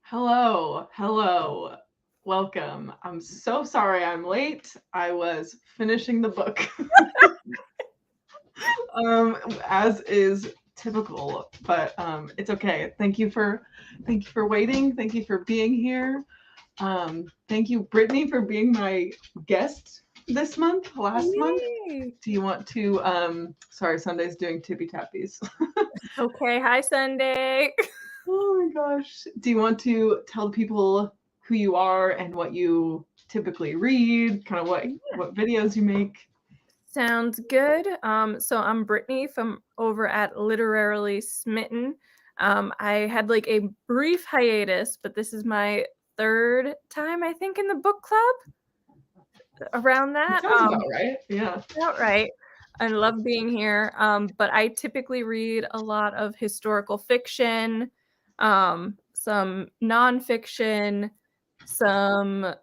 Hello. Welcome. I'm so sorry I'm late. I was finishing the book. As is typical, but it's okay. Thank you for waiting. Thank you for being here. Thank you, Brittany, for being my guest this month, last month. Yay. Do you want to sorry, Sunday's doing tippy tappies. Okay, hi Sunday. Oh my gosh. Do you want to tell people who you are and what you typically read, kind of what videos you make? Sounds good. So I'm Brittany from over at Literarily Smitten. I had like a brief hiatus, but this is my third time, I think, in the book club. Around that. Sounds about right. Yeah. About right. I love being here. But I typically read a lot of historical fiction, some nonfiction, some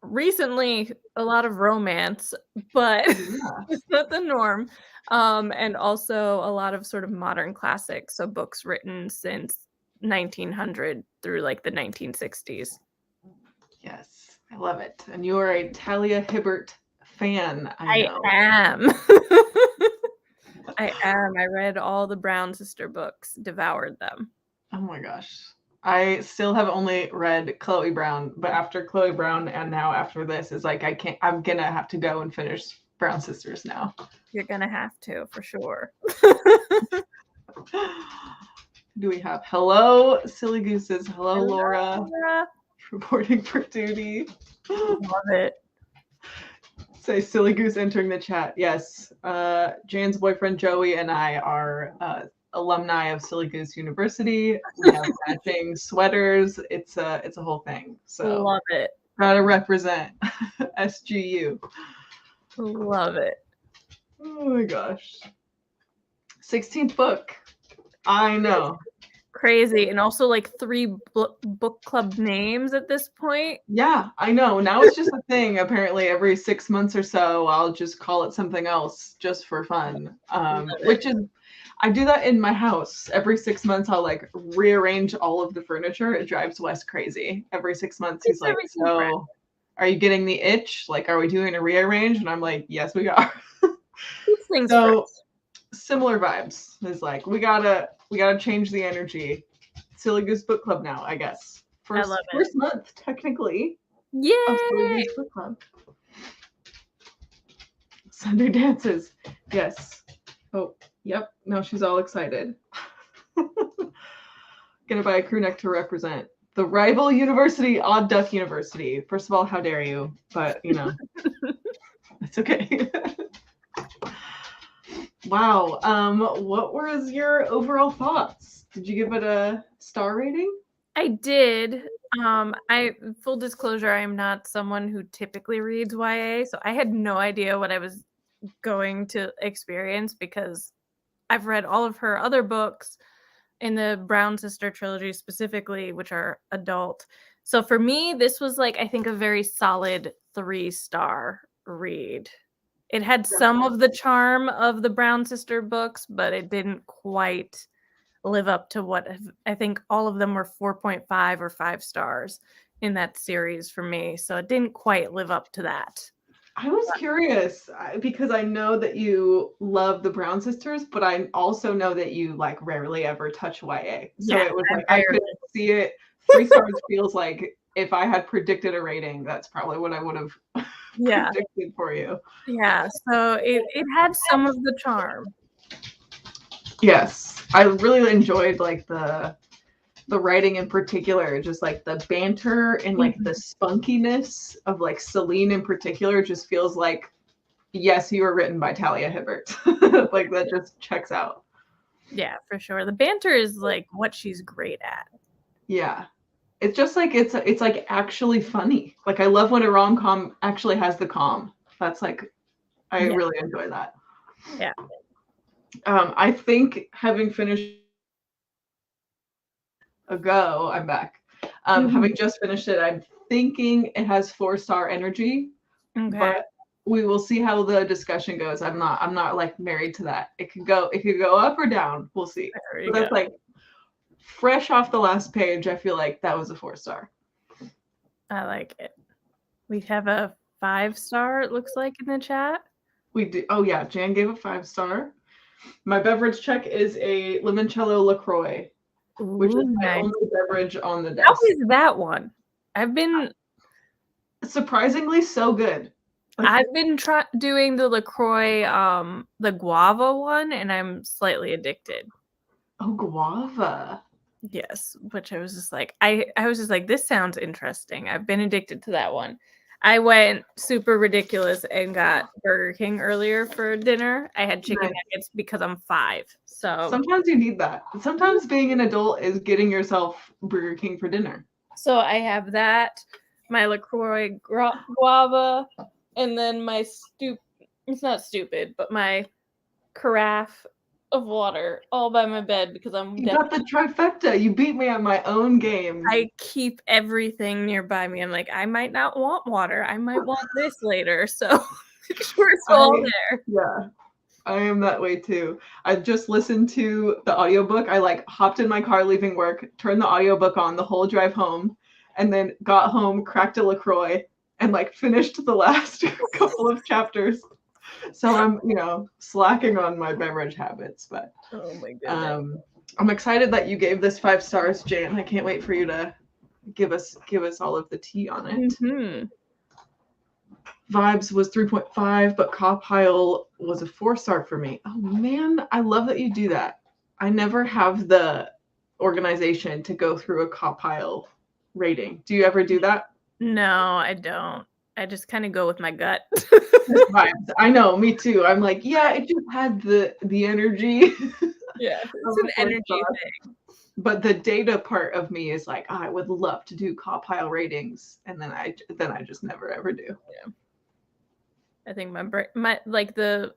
recently a lot of romance, but Yeah. it's not the norm. And also a lot of sort of modern classics, so books written since 1900 through like the 1960s. Yes. I love it. And you are a Talia Hibbert fan, I I know. am. I am. I read all the Brown sister books, devoured them. Oh my gosh. I still have only read Chloe Brown, but after Chloe Brown and now after this is like I'm gonna have to go and finish Brown Sisters now. You're gonna have to, for sure. Do we have hello, silly gooses? Hello, Laura. Laura. Reporting for duty. Love it. Say silly goose entering the chat. Yes. Jan's boyfriend Joey and I are alumni of Silly Goose University. We have matching sweaters. It's a whole thing. So Love it. gotta represent SGU. Love it. Oh my gosh. 16th book. I know. Crazy. And also like 3 book club names at this point. Yeah, I know. Now it's just a thing. Apparently, every 6 months or so, I'll just call it something else just for fun. Which is, I do that in my house. Every 6 months, I'll like rearrange all of the furniture. It drives Wes crazy. Every 6 months, he's like, "So, are you getting the itch? Like, are we doing a rearrange?" And I'm like, "Yes, we are." So similar vibes. It's like we gotta change the energy. Silly Goose Book Club now, I guess. First month, technically. Yay! Of Silly Goose Book Club. Sunday dances. Yes. Oh, yep. Now she's all excited. Gonna buy a crew neck to represent the rival university, Odd Duck University. First of all, how dare you? But you know, it's okay. Wow. What was your overall thoughts? Did you give it a star rating? I did. I full disclosure, I am not someone who typically reads YA, so I had no idea what I was going to experience because I've read all of her other books in the Brown Sister trilogy specifically, which are adult. So for me, this was like, I think, a very solid 3-star read. It had some of the charm of the Brown Sister books, but it didn't quite live up to what I think all of them were 4.5 or 5 stars in that series for me. So it didn't quite live up to that. I was curious because I know that you love the Brown Sisters, but I also know that you like rarely ever touch YA. So it was like I could see it. 3 stars feels like if I had predicted a rating, that's probably what I would have predicted for you. Yeah, so it had some of the charm. Yes, I really enjoyed like the writing in particular, just like the banter and like the spunkiness of like Celine in particular just feels like, yes, you were written by Talia Hibbert. Like that just checks out. Yeah, for sure. The banter is like what she's great at. Yeah. It's just like it's like actually funny. Like I love when a rom-com actually has the calm. That's like I really enjoy that. Yeah. I think having finished ago, I'm back. Having just finished it, I'm thinking it has 4-star energy. Okay. But we will see how the discussion goes. I'm not like married to that. It could go up or down. We'll see. But that's like fresh off the last page, I feel like that was a 4-star. I like it. We have a 5-star, it looks like, in the chat. We do. Oh yeah, Jan gave a 5-star. My beverage check is a limoncello LaCroix, which is my only beverage on the desk. How is that one? I've been surprisingly so good. I've been doing the LaCroix, the guava one, and I'm slightly addicted. Oh, guava. Yes, which I was just like, I was just like, this sounds interesting. I've been addicted to that one. I went super ridiculous and got Burger King earlier for dinner. I had chicken nuggets because I'm 5. So sometimes you need that. Sometimes being an adult is getting yourself Burger King for dinner. So I have that, my LaCroix guava, and then my it's not stupid, but my carafe of water all by my bed because You got the trifecta. You beat me at my own game. I keep everything nearby me. I'm like, I might not want water. I might want this later. So it's all there. Yeah. I am that way too. I just listened to the audiobook. I like hopped in my car leaving work, turned the audiobook on the whole drive home, and then got home, cracked a LaCroix, and like finished the last couple of chapters. So I'm, slacking on my beverage habits, but oh my goodness. I'm excited that you gave this 5 stars, Jan. I can't wait for you to give us all of the tea on it. Mm-hmm. Vibes was 3.5, but Caw Pile was a 4-star for me. Oh man, I love that you do that. I never have the organization to go through a Caw Pile rating. Do you ever do that? No, I don't. I just kind of go with my gut. Vibes. I know, me too. I'm like, yeah, it just had the energy. Yeah, it's an energy thing. But the data part of me is like, I would love to do Caw Pile ratings, and then I just never ever do. Yeah. I think my like the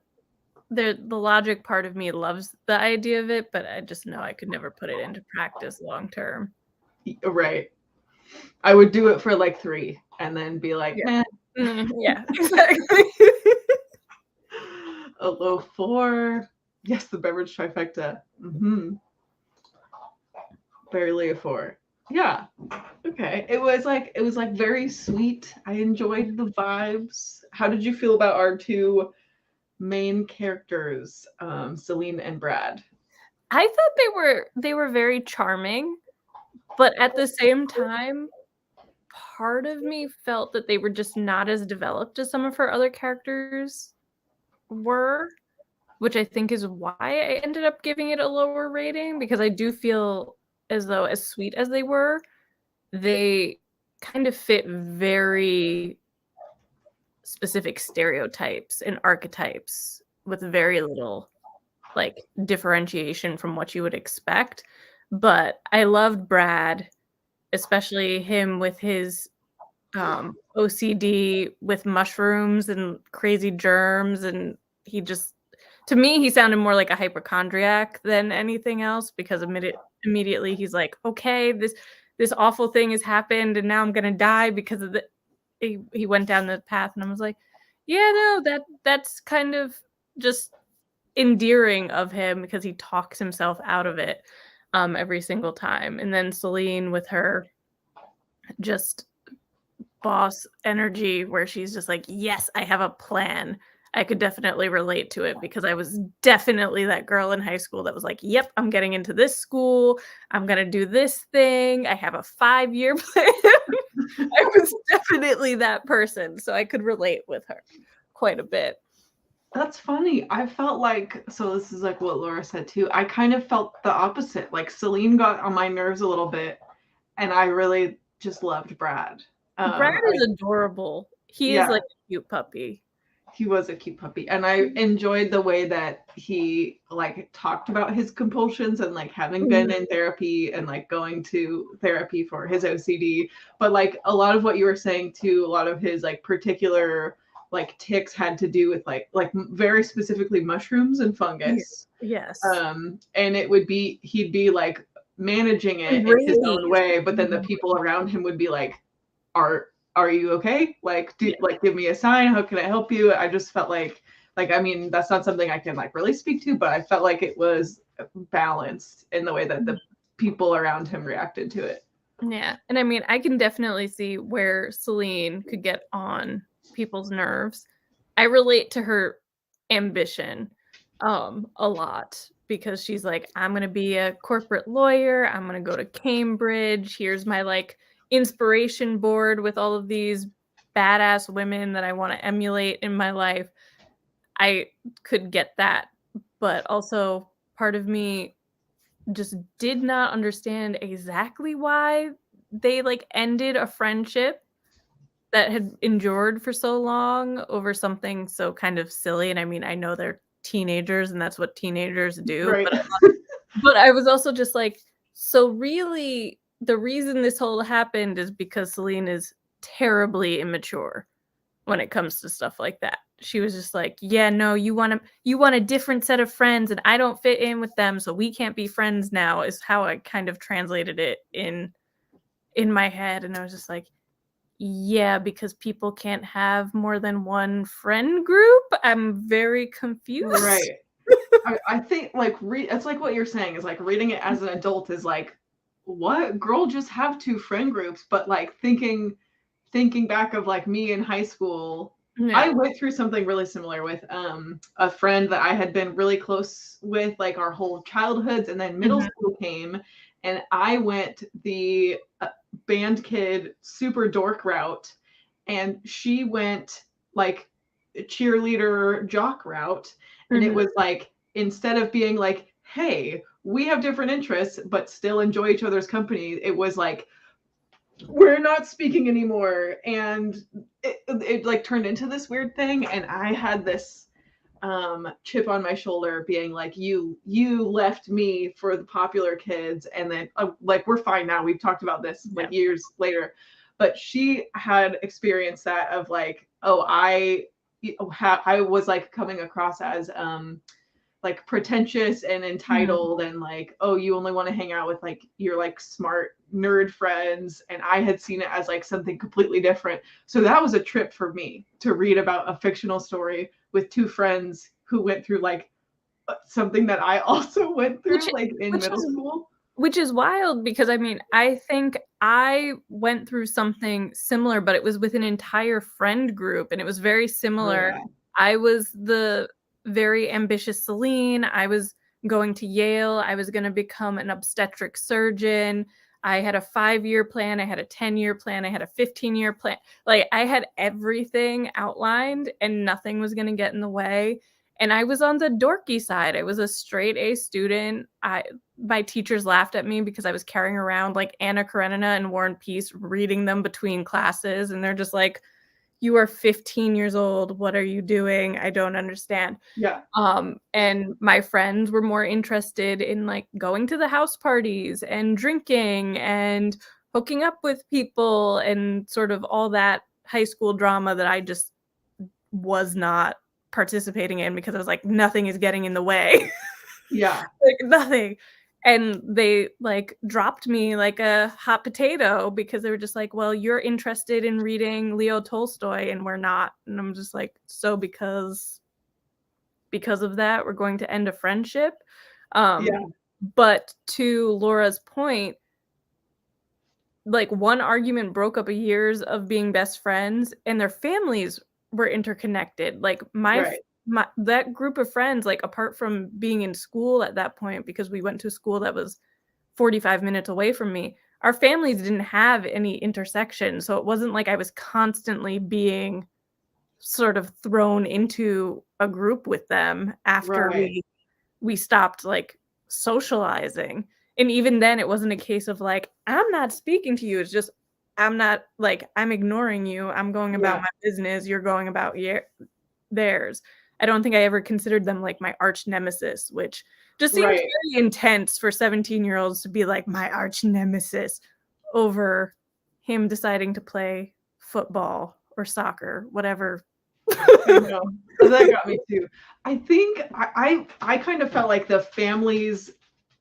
logic part of me loves the idea of it, but I just know I could never put it into practice long term. Right. I would do it for like 3 and then be like, yeah. Yeah, exactly. A low 4. Yes, the beverage trifecta. Mm-hmm. Barely a 4. Yeah. Okay. It was like very sweet. I enjoyed the vibes. How did you feel about our 2 main characters, Celine and Brad? I thought they were very charming, but at the same time, part of me felt that they were just not as developed as some of her other characters were, which I think is why I ended up giving it a lower rating, because I do feel as though, as sweet as they were, they kind of fit very specific stereotypes and archetypes with very little like differentiation from what you would expect. But I loved Brad, especially him with his OCD with mushrooms and crazy germs, and he just, to me, he sounded more like a hypochondriac than anything else, because immediately he's like, okay, this awful thing has happened and now I'm gonna die because of he went down the path, and I was like, yeah, no, that's kind of just endearing of him because he talks himself out of it every single time. And then Celine with her just boss energy, where she's just like, yes, I have a plan. I could definitely relate to it because I was definitely that girl in high school that was like, yep, I'm getting into this school. I'm going to do this thing. I have a 5-year plan. I was definitely that person. So I could relate with her quite a bit. That's funny. I felt like, so this is like what Laura said too. I kind of felt the opposite. Like Celine got on my nerves a little bit, and I really just loved Brad. Brad is adorable. He is like a cute puppy. He was a cute puppy, and I enjoyed the way that he like talked about his compulsions and like having been in therapy and like going to therapy for his OCD. But like a lot of what you were saying too, a lot of his like particular like tics had to do with like very specifically mushrooms and fungus. Yes. And he'd be like managing it in his own way, but then the people around him would be like, are you okay? Like, give me a sign. How can I help you? I just felt like, I mean, that's not something I can like really speak to, but I felt like it was balanced in the way that people around him reacted to it. Yeah. And I mean, I can definitely see where Celine could get on people's nerves. I relate to her ambition a lot because she's like, I'm going to be a corporate lawyer. I'm going to go to Cambridge. Here's my like inspiration board with all of these badass women that I want to emulate in my life. I could get that. But also part of me just did not understand exactly why they like ended a friendship that had endured for so long over something so kind of silly. And I mean, I know they're teenagers and that's what teenagers do, Right. but I was also just like, so really the reason this whole happened is because Celine is terribly immature when it comes to stuff like that. She was just like, yeah, no, you want a different set of friends and I don't fit in with them, so we can't be friends now, is how I kind of translated it in my head. And I was just like, yeah, because people can't have more than one friend group. I'm very confused. Right. I think like it's like what you're saying is like reading it as an adult is like, what? Girl, just have two friend groups. But like thinking back of like me in high school, Yeah. I went through something really similar with a friend that I had been really close with like our whole childhoods, and then middle school came and I went the band kid super dork route, and she went like cheerleader jock route. And it was like, instead of being like, hey, we have different interests but still enjoy each other's company, it was like, we're not speaking anymore. And it like turned into this weird thing, and I had this chip on my shoulder being like, you left me for the popular kids, and then like we're fine now, we've talked about this like years later. But she had experienced that of like, oh, I was like coming across as like pretentious and entitled, and like, oh, you only want to hang out with like your like smart nerd friends, and I had seen it as like something completely different. So that was a trip for me to read about a fictional story with two friends who went through like something that I also went through like in middle school. Which is wild because I mean, I think I went through something similar, but it was with an entire friend group and it was very similar. Yeah. I was the very ambitious Celine. I was going to Yale. I was going to become an obstetric surgeon. I had a 5-year plan. I had a 10-year plan. I had a 15-year plan. Like I had everything outlined and nothing was going to get in the way. And I was on the dorky side. I was a straight A student. My teachers laughed at me because I was carrying around like Anna Karenina and War and Peace, reading them between classes. And they're just like, you are 15 years old. What are you doing? I don't understand. Yeah. And my friends were more interested in like going to the house parties and drinking and hooking up with people and sort of all that high school drama that I just was not participating in because I was like, nothing is getting in the way. Yeah. Like nothing. And they like dropped me like a hot potato because they were just like, well, you're interested in reading Leo Tolstoy and we're not. And I'm just like, so because of that, we're going to end a friendship. But to Laura's point, like one argument broke up years of being best friends and their families were interconnected. Like that group of friends, like apart from being in school at that point, because we went to a school that was 45 minutes away from me, our families didn't have any intersection. So it wasn't like I was constantly being sort of thrown into a group with them after we stopped like socializing. And even then it wasn't a case of like, I'm not speaking to you. It's just, I'm ignoring you. I'm going about my business. You're going about theirs. I don't think I ever considered them like my arch nemesis, which just seems very intense for 17-year-olds to be like my arch nemesis over him deciding to play football or soccer, whatever. I know. That got me too. I think I kind of felt like the families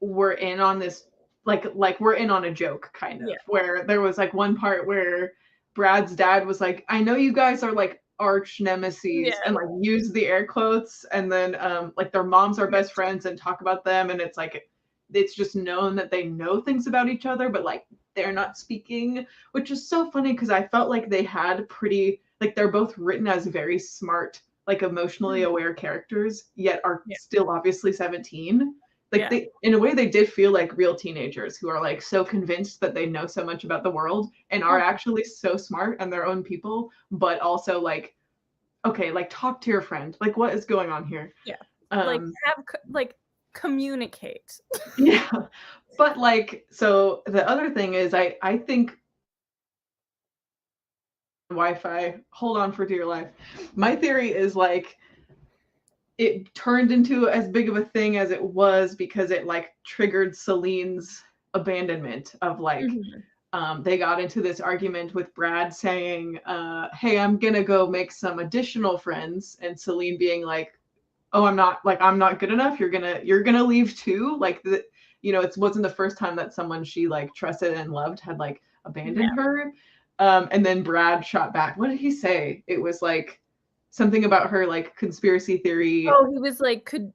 were in on this, like we're in on a joke kind of, where there was like one part where Brad's dad was like, I know you guys are like arch nemesis, and like use the air quotes, and then like their moms are best friends and talk about them, and it's like it's just known that they know things about each other, but like they're not speaking, which is so funny because I felt like they had pretty, like they're both written as very smart, like emotionally aware characters, yet are still obviously 17. Like they, in a way, they did feel like real teenagers who are like so convinced that they know so much about the world and are actually so smart and their own people, but also like, okay, like talk to your friend. Like what is going on here? Yeah. Like communicate. Yeah. But like, so the other thing is I think Wi-Fi, hold on for dear life. My theory is like it turned into as big of a thing as it was because it like triggered Celine's abandonment of like they got into this argument with Brad saying, hey, I'm gonna go make some additional friends, and Celine being like, oh, I'm not good enough. You're gonna leave too. Like it wasn't the first time that someone she like trusted and loved had like abandoned her. And then Brad shot back. What did he say? It was like something about her like conspiracy theory. Oh, he was like, could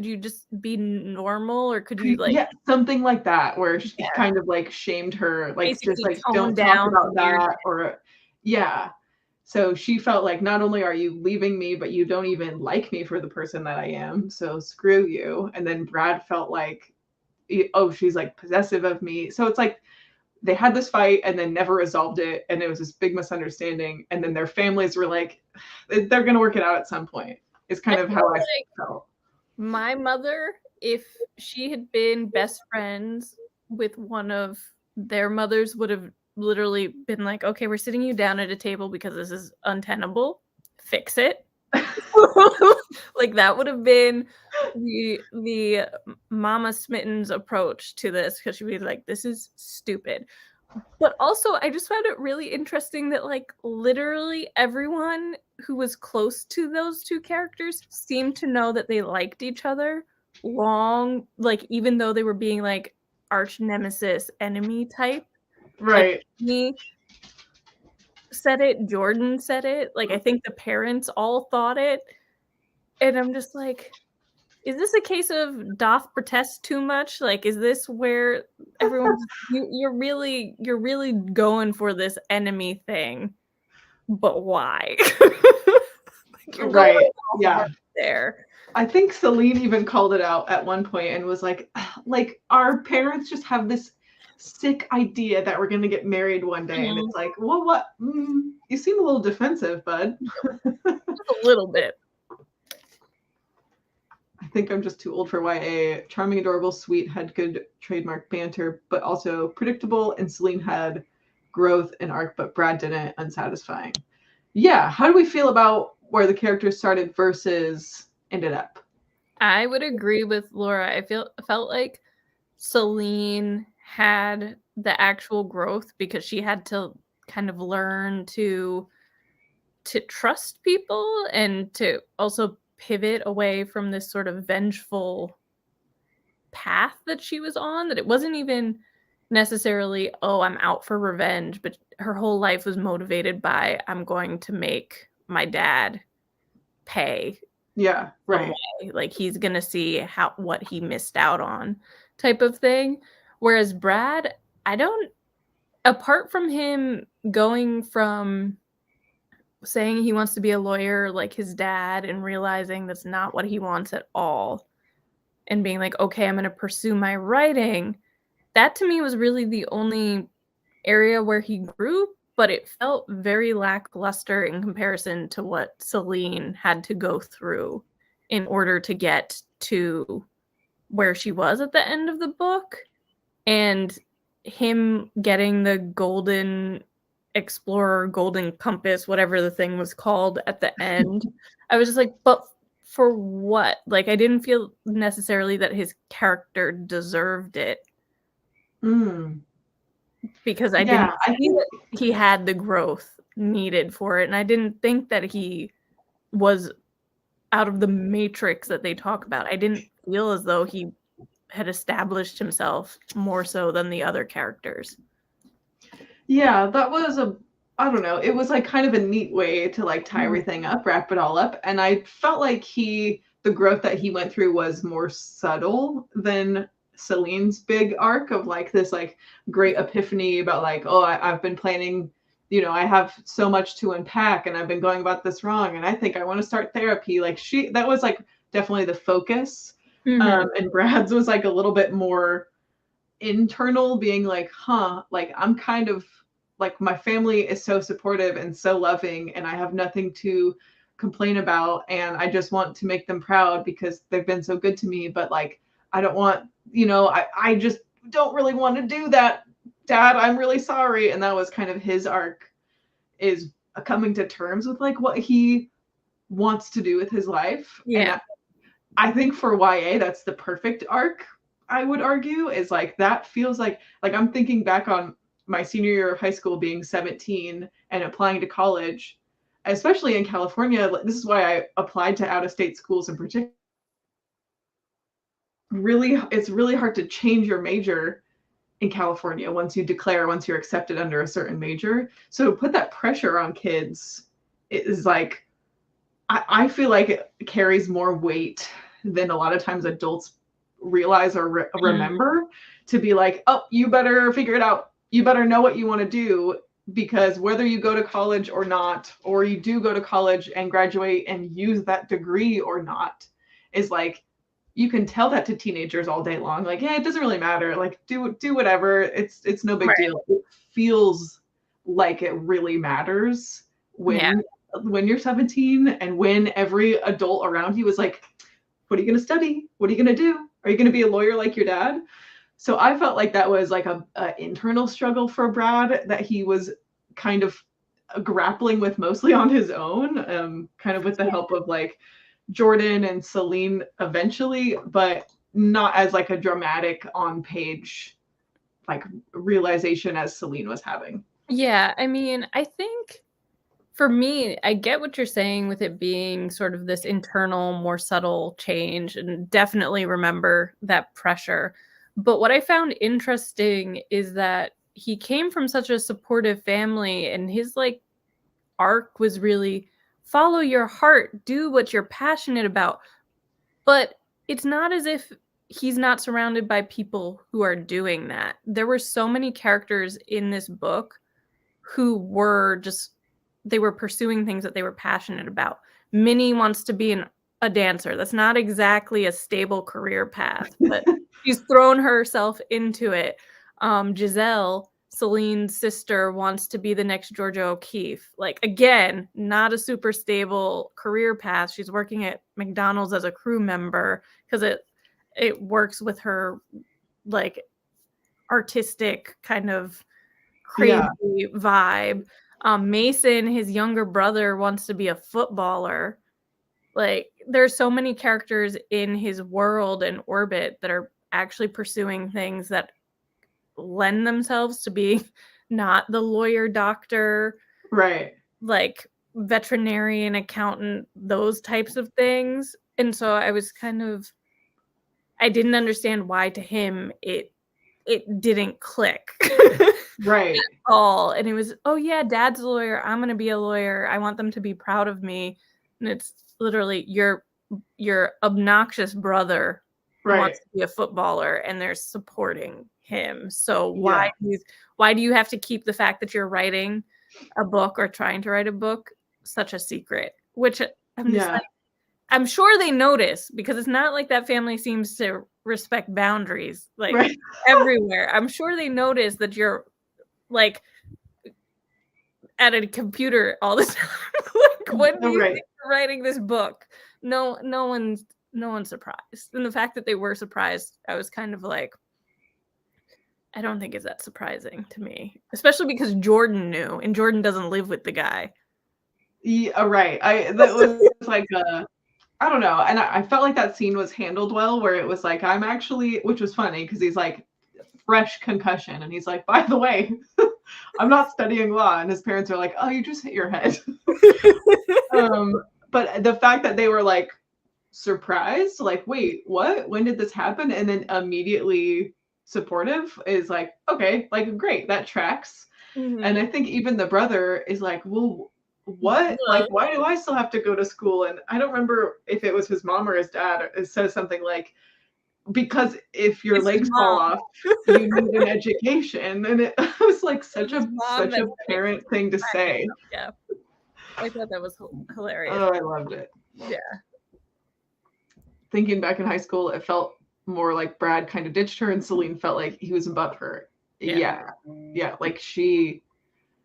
you just be normal, or could you like something like that, where she kind of like shamed her, like basically just like don't talk about that, or so she felt like not only are you leaving me, but you don't even like me for the person that I am, so screw you. And then Brad felt like, oh, she's like possessive of me. So it's like they had this fight and then never resolved it, and it was this big misunderstanding, and then their families were like, they're gonna work it out at some point. It's kind of how I felt. My mother, if she had been best friends with one of their mothers, would have literally been like, okay, we're sitting you down at a table because this is untenable. Fix it. Like that would have been the Mama Smitten's approach to this, because she'd be like, this is stupid. But also I just found it really interesting that like literally everyone who was close to those two characters seemed to know that they liked each other long, like even though they were being like arch nemesis enemy type. Right. Like, me said it, Jordan said it, like I think the parents all thought it, and I'm just like, is this a case of doth protest too much? Like, is this where everyone's you're really going for this enemy thing, but why? Like, right. Yeah. There. I think Celine even called it out at one point and was like our parents just have this sick idea that we're going to get married one day. And it's like, well, what? You seem a little defensive, bud. Just a little bit. I think I'm just too old for YA. Charming, adorable, sweet, had good trademark banter, but also predictable. And Celine had growth and arc, but Brad didn't. Unsatisfying. Yeah. How do we feel about where the characters started versus ended up? I would agree with Laura. I felt like Celine had the actual growth because she had to kind of learn to trust people and to also pivot away from this sort of vengeful path that she was on, that it wasn't even necessarily, oh, I'm out for revenge, but her whole life was motivated by, I'm going to make my dad pay. Yeah, right. Like he's gonna see what he missed out on, type of thing. Whereas Brad, apart from him going from saying he wants to be a lawyer like his dad and realizing that's not what he wants at all, and being like, okay, I'm gonna pursue my writing, that to me was really the only area where he grew, but it felt very lackluster in comparison to what Celine had to go through in order to get to where she was at the end of the book. And him getting the golden explorer, golden compass, whatever the thing was called at the end, I was just like, but for what? Like, I didn't feel necessarily that his character deserved it. Because I didn't think that he had the growth needed for it. And I didn't think that he was out of the matrix that they talk about. I didn't feel as though he had established himself more so than the other characters. Yeah, that was I don't know, it was like kind of a neat way to like tie everything up, wrap it all up. And I felt like he the growth that he went through was more subtle than Celine's big arc of like this like great epiphany about like, oh, I've been planning, you know, I have so much to unpack and I've been going about this wrong and I think I want to start therapy. Like that was like definitely the focus. And Brad's was like a little bit more internal, being like, like I'm kind of like my family is so supportive and so loving and I have nothing to complain about and I just want to make them proud because they've been so good to me, but like I don't want, you know, I just don't really want to do that, Dad, I'm really sorry. And that was kind of his arc, is coming to terms with like what he wants to do with his life. Yeah. And I think for YA that's the perfect arc, I would argue, is like that feels like I'm thinking back on my senior year of high school being 17 and applying to college, especially in California. This is why I applied to out-of-state schools in particular. It's really hard to change your major in California once you're accepted under a certain major. So to put that pressure on kids is like, I feel like it carries more weight than a lot of times adults realize or remember, to be like, oh, you better figure it out. You better know what you want to do, because whether you go to college or not, or you do go to college and graduate and use that degree or not, is like, you can tell that to teenagers all day long. Like, yeah, it doesn't really matter. Like, do whatever. It's no big deal. It feels like it really matters when you're 17 and when every adult around you is like, what are you going to study? What are you going to do? Are you going to be a lawyer like your dad? So I felt like that was like a internal struggle for Brad that he was kind of grappling with mostly on his own, kind of with the help of like Jordan and Celine eventually, but not as like a dramatic on page like realization as Celine was having. Yeah, I mean, I think for me, I get what you're saying with it being sort of this internal, more subtle change, and definitely remember that pressure. But what I found interesting is that he came from such a supportive family, and his like arc was really follow your heart, do what you're passionate about. But it's not as if he's not surrounded by people who are doing that. There were so many characters in this book who were just, they were pursuing things that they were passionate about. Minnie wants to be a dancer. That's not exactly a stable career path, but she's thrown herself into it. Giselle, Celine's sister, wants to be the next Georgia O'Keeffe. Like, again, not a super stable career path. She's working at McDonald's as a crew member because it works with her like artistic kind of crazy vibe. Mason, his younger brother, wants to be a footballer. Like, there's so many characters in his world and orbit that are actually pursuing things that lend themselves to being not the lawyer, doctor, right, like veterinarian, accountant, those types of things. And so I was kind of, I didn't understand why to him it didn't click. right, at all. And it was, oh yeah, Dad's a lawyer, I'm gonna be a lawyer, I want them to be proud of me. And it's literally your obnoxious brother wants to be a footballer and they're supporting him. So why do you have to keep the fact that you're writing a book or trying to write a book such a secret? Which I'm just like, I'm sure they notice, because it's not like that family seems to respect boundaries like everywhere. I'm sure they notice that you're like at a computer all the time. Like, when do you think you're writing this book? No one's surprised. And the fact that they were surprised, I was kind of like, I don't think it's that surprising to me, especially because Jordan knew, and Jordan doesn't live with the guy. Yeah, right. That was like I don't know. And I felt like that scene was handled well, where it was like, I'm actually, which was funny because he's like, fresh concussion. And he's like, by the way, I'm not studying law. And his parents are like, oh, you just hit your head. But the fact that they were like surprised, like, wait, what? When did this happen? And then immediately supportive is like, okay, like, great, that tracks. And I think even the brother is like, well, what? Like, why do I still have to go to school? And I don't remember if it was his mom or his dad. It says something like, because if your legs fall off, you need an education. And it was like such a parent thing to say. Yeah. I thought that was hilarious. Oh, I loved it. Yeah. Thinking back in high school, it felt more like Brad kind of ditched her and Celine felt like he was above her. Yeah. Like she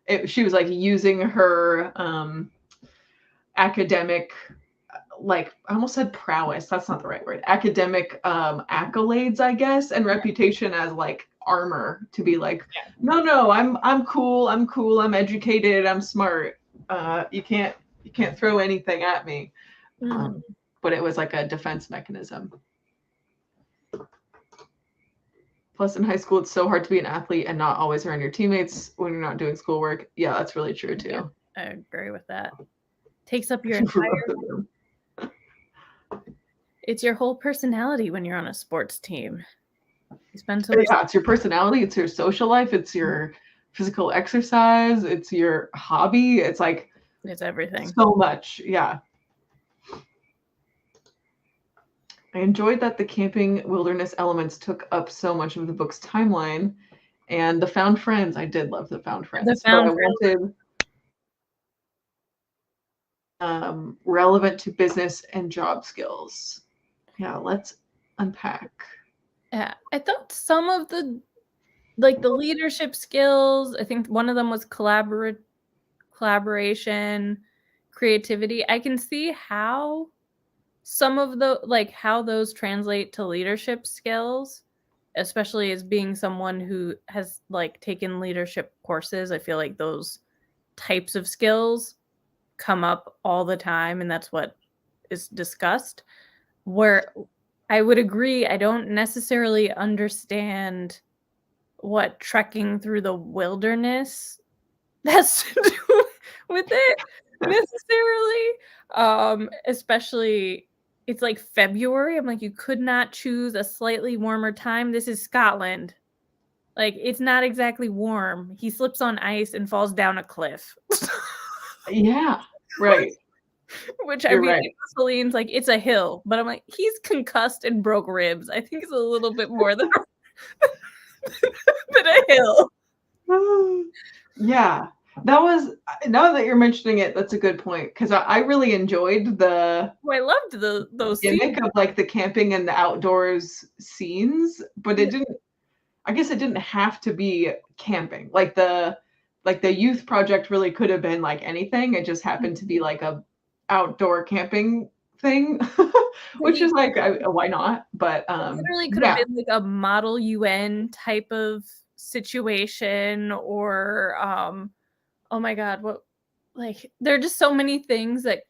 was like using her academic, like I almost said prowess. That's not the right word. Academic accolades, I guess, and reputation as like armor to be like, no, I'm cool. I'm educated. I'm smart. You can't throw anything at me. But it was like a defense mechanism. Plus, in high school, it's so hard to be an athlete and not always around your teammates when you're not doing schoolwork. Yeah, that's really true too. Yeah, I agree with that. Takes up your entire. It's your whole personality when you're on a sports team. You spend so much. Yeah, it's your personality. It's your social life. It's your physical exercise. It's your hobby. It's like it's everything. So much. Yeah. I enjoyed that the camping wilderness elements took up so much of the book's timeline, and the found friends. I did love the found friends. The found friends. Wanted relevant to business and job skills. Yeah, let's unpack. Yeah, I thought some of the leadership skills. I think one of them was collaboration, creativity. I can see how some of the how those translate to leadership skills, especially as being someone who has taken leadership courses. I feel like those types of skills come up all the time, and that's what is discussed. Where I would agree, I don't necessarily understand what trekking through the wilderness has to do with it necessarily. Especially, it's like February. I'm like, you could not choose a slightly warmer time. This is Scotland. Like, it's not exactly warm. He slips on ice and falls down a cliff. Yeah, right. Which I mean, Celine's like, it's a hill, but I'm like, he's concussed and broke ribs. I think it's a little bit more than a hill. Yeah, that was. Now that you're mentioning it, that's a good point, because I really enjoyed the. Oh, I loved those gimmick of the camping and the outdoors scenes, but it didn't. I guess it didn't have to be camping. Like the youth project really could have been anything. It just happened to be a outdoor camping thing, which is why not? But it literally could have been a model UN type of situation, or oh my god, what there are just so many things that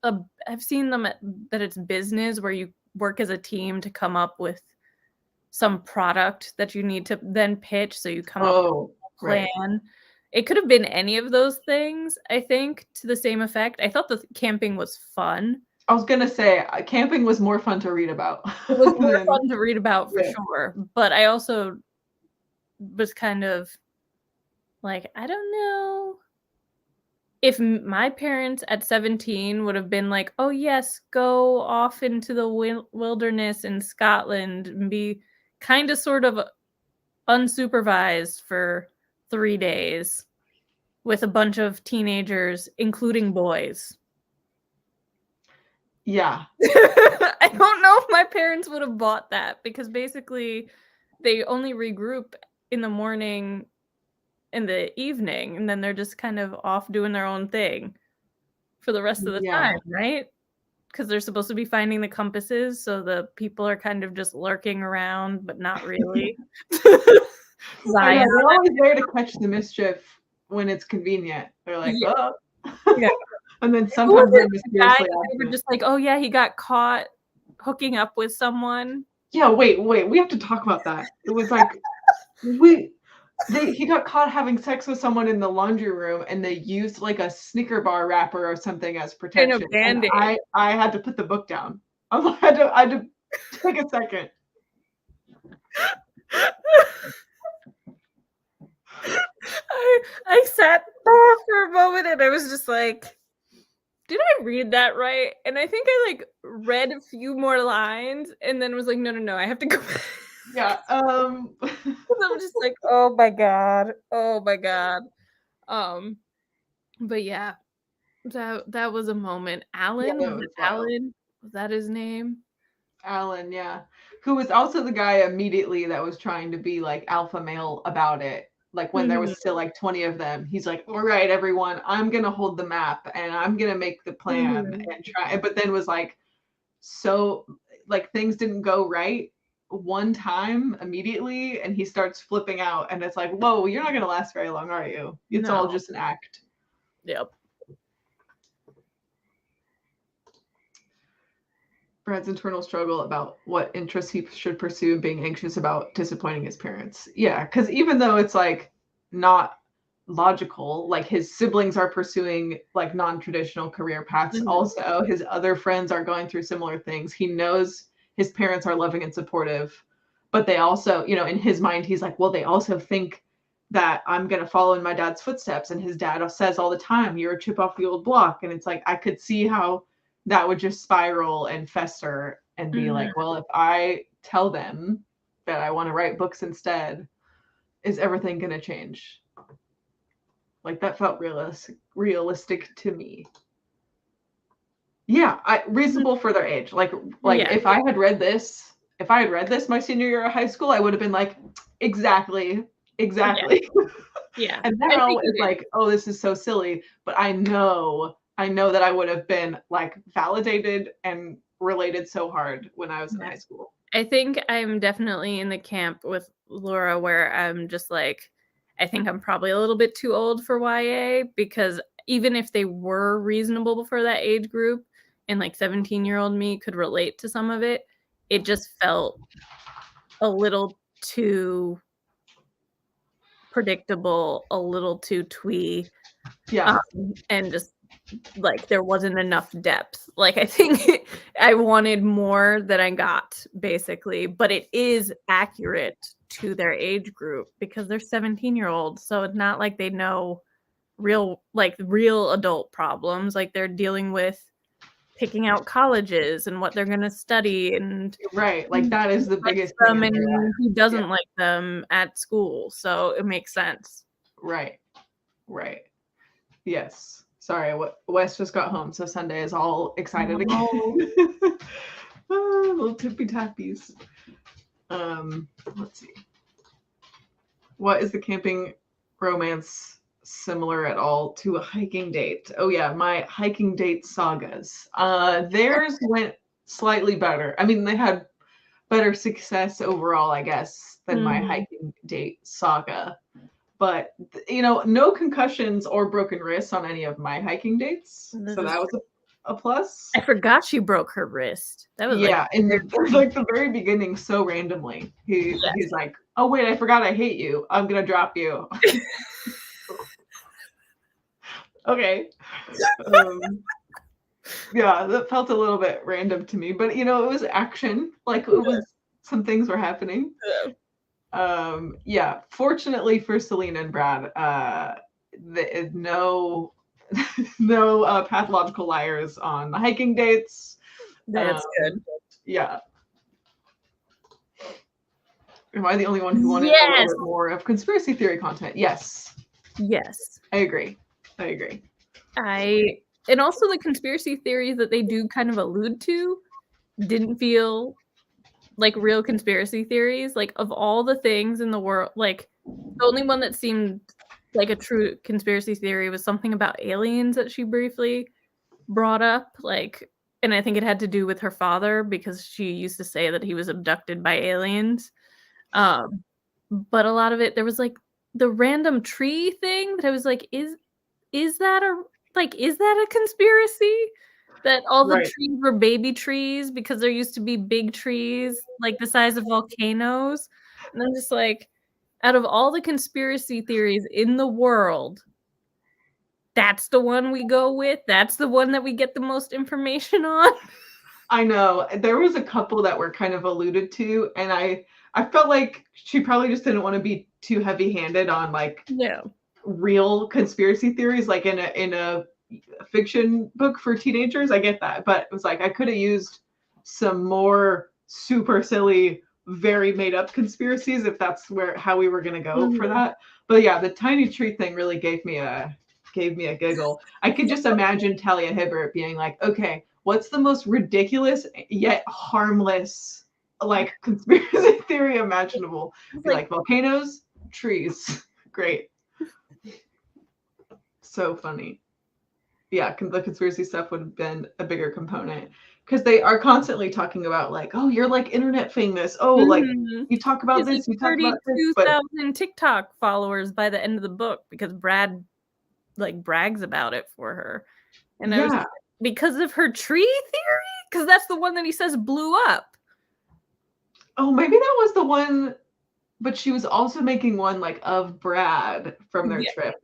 I've seen them that it's business where you work as a team to come up with some product that you need to then pitch, so you come up with a plan. Right. It could have been any of those things, I think, to the same effect. I thought the camping was fun. I was going to say, camping was more fun to read about. It was more fun to read about, for sure. But I also was kind of I don't know if my parents at 17 would have been like, oh, yes, go off into the wilderness in Scotland and be kind of sort of unsupervised for 3 days with a bunch of teenagers, including boys. Yeah. I don't know if my parents would have bought that, because basically they only regroup in the morning and the evening, and then they're just kind of off doing their own thing for the rest of the time, right? Because they're supposed to be finding the compasses, so the people are kind of just lurking around, but not really. They're always there to catch the mischief when it's convenient. They're like, oh. Yeah. And then sometimes they were just like, oh yeah, he got caught hooking up with someone. Yeah, wait, we have to talk about that. It was he got caught having sex with someone in the laundry room, and they used a Snicker bar wrapper or something as protection. And I had to put the book down. I had to take a second. I sat for a moment and I was just like, did I read that right? And I think I like read a few more lines and then was like, no, I have to go back. Yeah. I'm just like, oh my god. But yeah, that was a moment. Alan, that was was it wild. Alan? Was that his name? Alan, yeah. Who was also the guy immediately that was trying to be like alpha male about it. Like when there was still like 20 of them, he's like, all right, everyone, I'm gonna hold the map and I'm gonna make the plan and try, but then was like, so like things didn't go right one time immediately, and he starts flipping out, and it's like, whoa, you're not gonna last very long, are you? It's all just an act. Yep. Brad's internal struggle about what interests he should pursue and being anxious about disappointing his parents. Yeah, because even though it's like not logical, like his siblings are pursuing like non-traditional career paths, also his other friends are going through similar things. He knows his parents are loving and supportive, but they also, you know, in his mind, he's like, well, they also think that I'm going to follow in my dad's footsteps. And his dad says all the time, you're a chip off the old block. And it's like, I could see how that would just spiral and fester and be like, well, if I tell them that I want to write books instead, is everything going to change? Like that felt realistic to me. Yeah, reasonable for their age. Like yeah. If I had read this my senior year of high school, I would have been like, exactly. Yeah. And now it's like, oh, this is so silly. But I know that I would have been like validated and related so hard when I was in high school. I think I'm definitely in the camp with Laura where I'm just like, I think I'm probably a little bit too old for YA, because even if they were reasonable for that age group and like 17-year-old me could relate to some of it, it just felt a little too predictable, a little too twee. Yeah. And just like there wasn't enough depth. Like I think I wanted more than I got, basically, but it is accurate to their age group because they're 17-year-olds, so it's not like they know real adult problems. Like they're dealing with picking out colleges and what they're going to study, and right, like that is the biggest thing, and who doesn't like them at school. So it makes sense. Right. Yes. Sorry, Wes just got home, so Sunday is all excited again. Little tippy tappies. Let's see. What is the camping romance similar at all to a hiking date? Oh yeah, my hiking date sagas. Theirs went slightly better. I mean, they had better success overall, I guess, than my hiking date saga. But, you know, no concussions or broken wrists on any of my hiking dates. So that was a plus. I forgot she broke her wrist. That was in the very beginning, so randomly. He's like, oh, wait, I forgot I hate you. I'm going to drop you. Okay. Yeah, that felt a little bit random to me. But, you know, it was action. Like, it was some things were happening. Yeah, fortunately for Selena and Brad, no pathological liars on the hiking dates. That's good. Yeah. Am I the only one who wanted a little bit more of conspiracy theory content? Yes. I agree. And also the conspiracy theories that they do kind of allude to didn't feel like real conspiracy theories. Like of all the things in the world, like the only one that seemed like a true conspiracy theory was something about aliens that she briefly brought up. Like, and I think it had to do with her father because she used to say that he was abducted by aliens. But a lot of it, there was like the random tree thing that I was like, is that a conspiracy? That all the trees were baby trees because there used to be big trees like the size of volcanoes. And I'm just like, out of all the conspiracy theories in the world, that's the one we go with. That's the one that we get the most information on. I know. There was a couple that were kind of alluded to, and I felt like she probably just didn't want to be too heavy-handed on like real conspiracy theories like in a fiction book for teenagers. I get that, but it was like I could have used some more super silly, very made up conspiracies if that's how we were gonna go for that. But yeah, the tiny tree thing really gave me a giggle. I could just imagine Talia Hibbert being like, okay, what's the most ridiculous yet harmless like conspiracy theory imaginable? Be like volcanoes, trees. Great. So funny. Yeah, the conspiracy stuff would have been a bigger component because they are constantly talking about like, oh, you're like internet famous. Oh, like you talk about this, you talk about this. 32,000 TikTok followers by the end of the book because Brad like brags about it for her. And I was like, because of her tree theory? Because that's the one that he says blew up. Oh, maybe that was the one, but she was also making one like of Brad from their trip.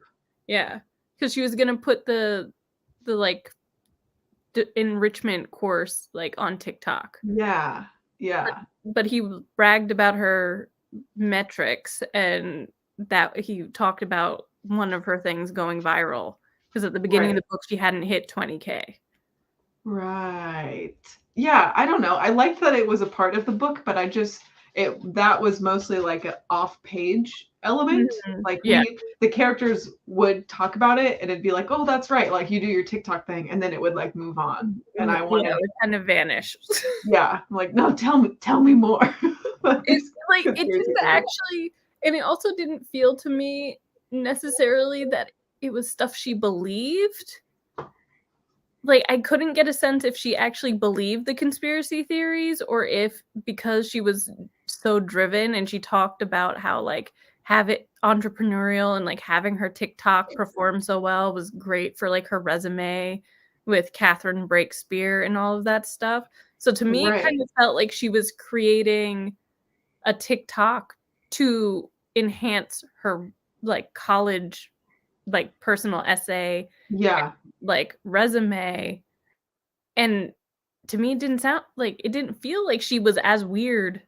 Yeah, because she was gonna put the like enrichment course like on TikTok. Yeah. But he bragged about her metrics and that he talked about one of her things going viral because at the beginning of the book she hadn't hit 20K. Right. Yeah, I don't know. I liked that it was a part of the book, but that was mostly like an off-page element. Like the characters would talk about it and it'd be like, oh, that's right. Like you do your TikTok thing and then it would like move on. And I wanted it would kind of vanish. Yeah. I'm like, no, tell me more. It's like it didn't actually, and it also didn't feel to me necessarily that it was stuff she believed. Like I couldn't get a sense if she actually believed the conspiracy theories or if because she was so driven and she talked about how like have it entrepreneurial and like having her TikTok perform so well was great for like her resume with Catherine Breakspear and all of that stuff. So to me, it kind of felt like she was creating a TikTok to enhance her like college, like personal essay, like resume. And to me, it didn't feel like she was as weird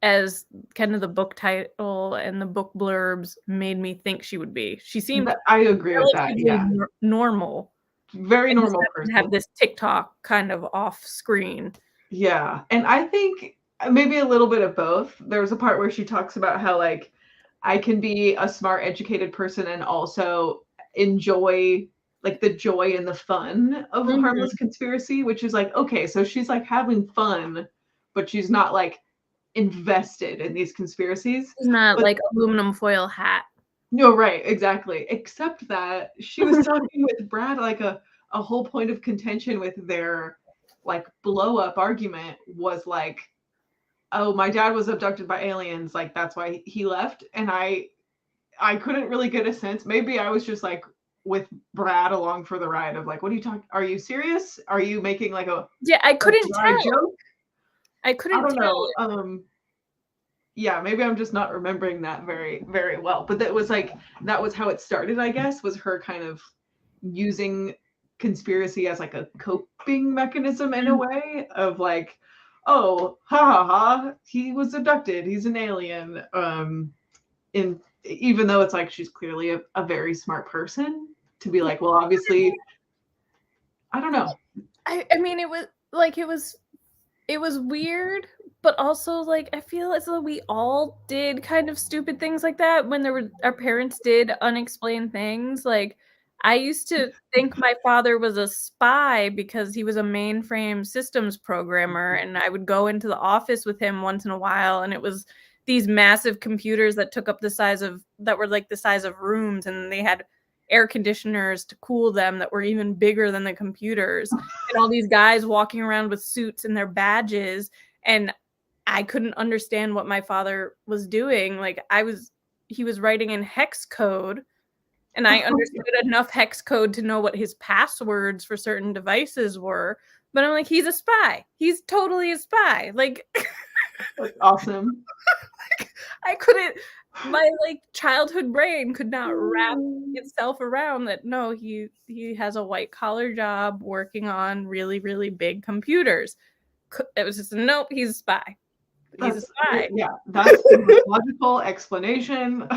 as kind of the book title and the book blurbs made me think she would be. She seemed I agree with that. Yeah. Normal. Very normal person. Have this TikTok kind of off screen. Yeah. And I think maybe a little bit of both. There was a part where she talks about how like I can be a smart, educated person and also enjoy like the joy and the fun of a harmless conspiracy, which is like, okay, so she's like having fun, but she's not like invested in these conspiracies. She's not like aluminum foil hat. No, right, exactly. Except that she was talking with Brad, like a whole point of contention with their like blow up argument was like, oh, my dad was abducted by aliens, like that's why he left. And I couldn't really get a sense. Maybe I was just like with Brad along for the ride of like, what are you talking? Are you serious? Are you making like a I couldn't tell. Joke? I couldn't tell. Yeah, maybe I'm just not remembering that very, very well. But that was how it started, I guess, was her kind of using conspiracy as like a coping mechanism in a way of like, oh, ha ha ha, he was abducted, he's an alien. Even though it's like she's clearly a very smart person to be like, well, obviously, I don't know. I mean, it was weird, but also like I feel as though we all did kind of stupid things like that when our parents did unexplained things. Like I used to think my father was a spy because he was a mainframe systems programmer, and I would go into the office with him once in a while, and it was these massive computers that were like the size of rooms, and they had air conditioners to cool them that were even bigger than the computers, and all these guys walking around with suits and their badges, and I couldn't understand what my father was doing. Like he was writing in hex code, and I understood enough hex code to know what his passwords for certain devices were, but I'm like, he's a spy. He's totally a spy. Like that's awesome. I couldn't, my like childhood brain could not wrap itself around that. No, he has a white collar job working on really, really big computers. It was just, nope, he's a spy. He's a spy. Yeah, that's the logical explanation.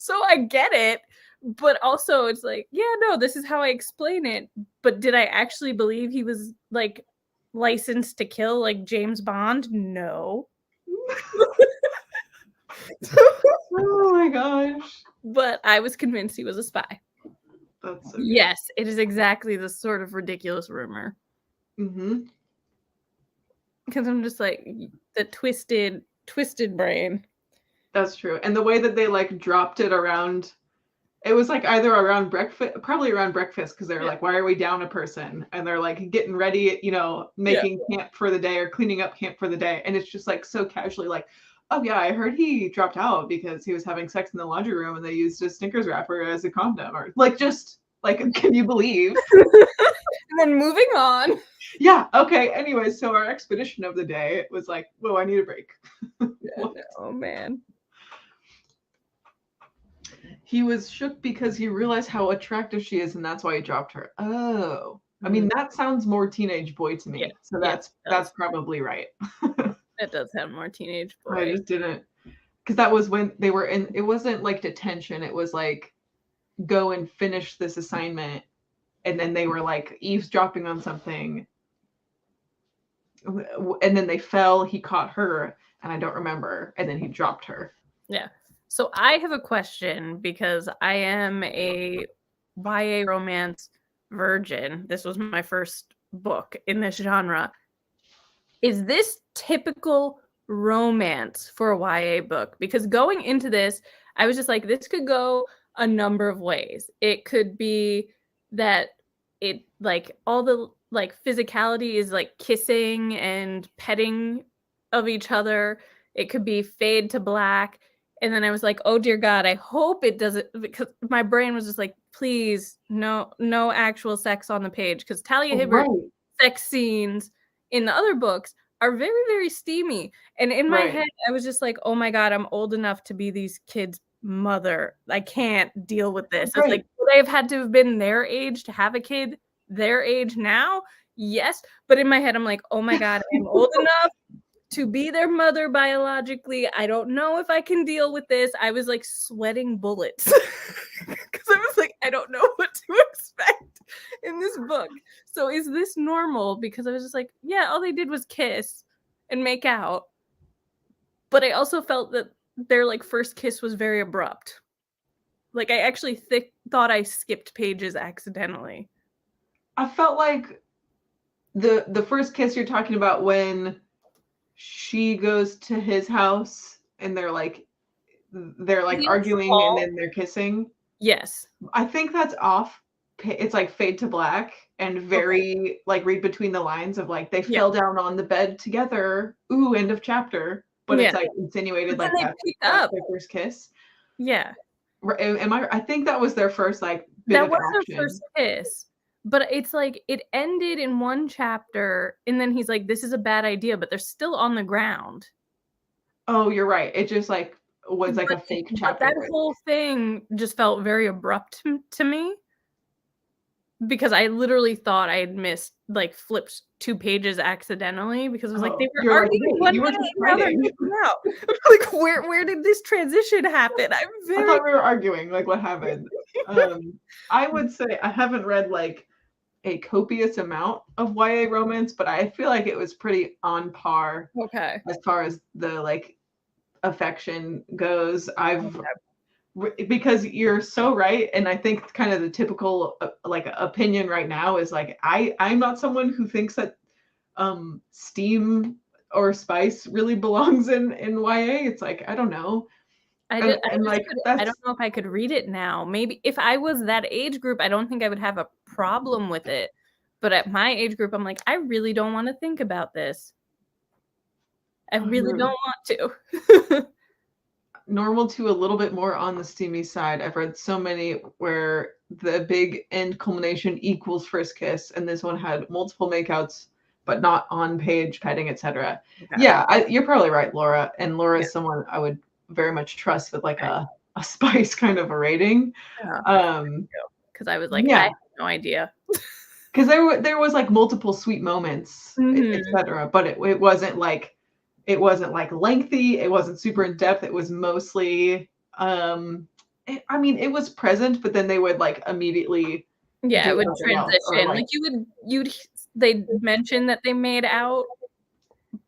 So I get it, but also it's like, yeah, no, this is how I explain it. But did I actually believe he was like licensed to kill like James Bond? No. Oh my gosh. But I was convinced he was a spy. That's so good. Yes, it is exactly the sort of ridiculous rumor. Mm-hmm. Because I'm just like, the twisted brain. That's true. And the way that they like dropped it around, it was like either around breakfast, probably around breakfast, because they're like, why are we down a person? And they're like getting ready, you know, making camp for the day or cleaning up camp for the day. And it's just like so casually like, oh yeah, I heard he dropped out because he was having sex in the laundry room and they used a Snickers wrapper as a condom, or like, just like, can you believe? And then moving on. Yeah. Okay. Anyway, so our expedition of the day was like, whoa, I need a break. Oh man. He was shook because he realized how attractive she is, and that's why he dropped her. Oh, I mean, that sounds more teenage boy to me. Yeah, so that's probably right. That does sound more teenage boy. I just didn't, because that was when they were in. It wasn't like detention. It was like go and finish this assignment, and then they were like eavesdropping on something, and then they fell. He caught her, and I don't remember, and then he dropped her. Yeah. So I have a question because I am a YA romance virgin. This was my first book in this genre. Is this typical romance for a YA book? Because going into this, I was just like, this could go a number of ways. It could be that it like all the like physicality is like kissing and petting of each other. It could be fade to black. And then I was like, oh dear God, I hope it doesn't, because my brain was just like, please, no actual sex on the page. Because Talia Hibbert sex scenes in the other books are very, very steamy. And in my head, I was just like, oh my God, I'm old enough to be these kids' mother. I can't deal with this. I was like, would I have had to have been their age to have a kid their age now? Yes. But in my head, I'm like, oh my God, I'm old enough to be their mother biologically. I don't know if I can deal with this. I was like sweating bullets because I was like, I don't know what to expect in this book. So is this normal? Because I was just like, yeah, all they did was kiss and make out. But I also felt that their like first kiss was very abrupt. Like I actually thought I skipped pages accidentally. I felt like the first kiss you're talking about when she goes to his house and they're like arguing and then they're kissing. Yes. I think that's off. It's like fade to black and very like read between the lines of like they fell down on the bed together. Ooh, end of chapter. But it's like insinuated like that's their first kiss. Yeah. I think that was their first like bit that of was action. Their first kiss. But it's like it ended in one chapter and then he's like, this is a bad idea, but they're still on the ground. Oh, you're right. It just like was like a fake chapter. But that whole thing just felt very abrupt to me. Because I literally thought I had missed like flipped 2 pages accidentally because I was like, they were arguing one minute and now they're making out. Like where did this transition happen? I thought we were arguing. Like what happened? I would say I haven't read like a copious amount of YA romance, but I feel like it was pretty on par. Okay. As far as the like affection goes, because you're so right, and I think kind of the typical like opinion right now is like I'm not someone who thinks that steam or spice really belongs in YA. It's like I don't know. I don't know if I could read it now. Maybe if I was that age group, I don't think I would have a problem with it. But at my age group, I'm like, I really don't want to think about this. I really don't want to. Normal to a little bit more on the steamy side. I've read so many where the big end culmination equals first kiss, and this one had multiple makeouts, but not on page petting, etc. Okay. Yeah, you're probably right, Laura. And Laura is someone I would very much trust with like a spice kind of a rating. Because I was like, I have no idea. Because there was like multiple sweet moments, etc. But it wasn't like lengthy. It wasn't super in depth. It was mostly I mean, it was present, but then they would like immediately Yeah, it do would something else, or transition. Like you'd they'd mention that they made out,